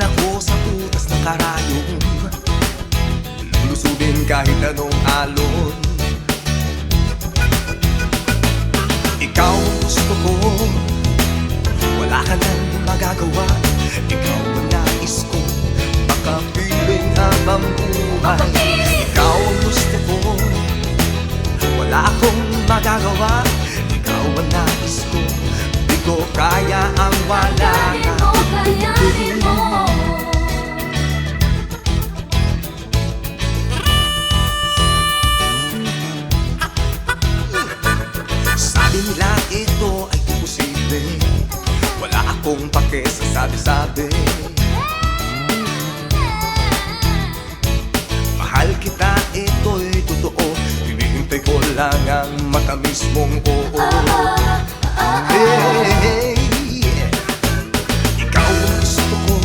ako sa butas ng karayong, lulusubin kahit anong alon. Ikaw ang gusto ko, wala ka nang magagawa. Ikaw ang nais ko, makapiling habang buhay. Ikaw ang gusto ko, wala akong magagawa. Ikaw ang nais ko, di ko kaya ang wala ka. Kayanin mo. Sabi nila ito ay imposible, wala akong pake sa sabi-sabi. Mahal kita, ito'y totoo, hinihintay ko lang ang matamis mong oo. Hey, ikaw ang gusto ko,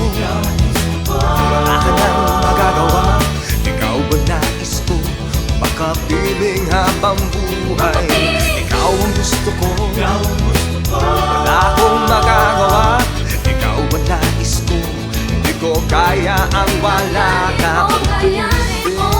wala ka nang magagawa. Ikaw ang nais ko, makapiling habang buhay. Ikaw ang gusto ko, wala akong magagawa. Ikaw ang nais ko, hindi ko kaya ang wala ka. Kayanin mo.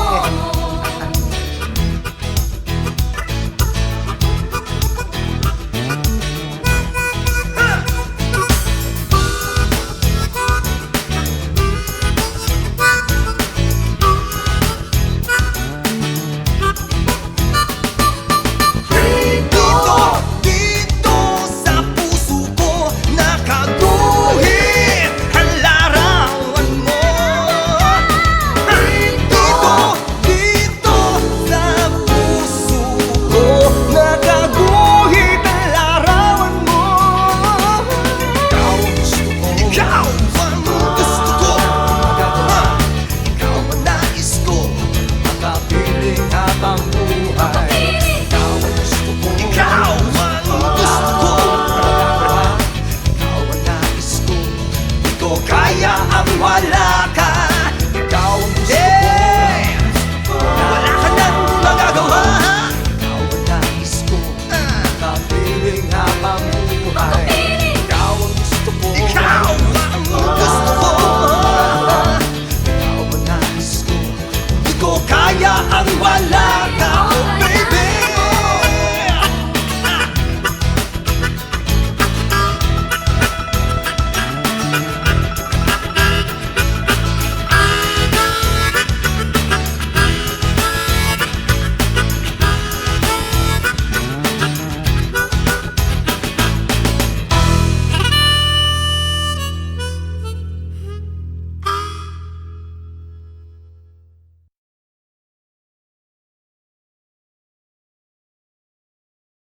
Kaya ang wala.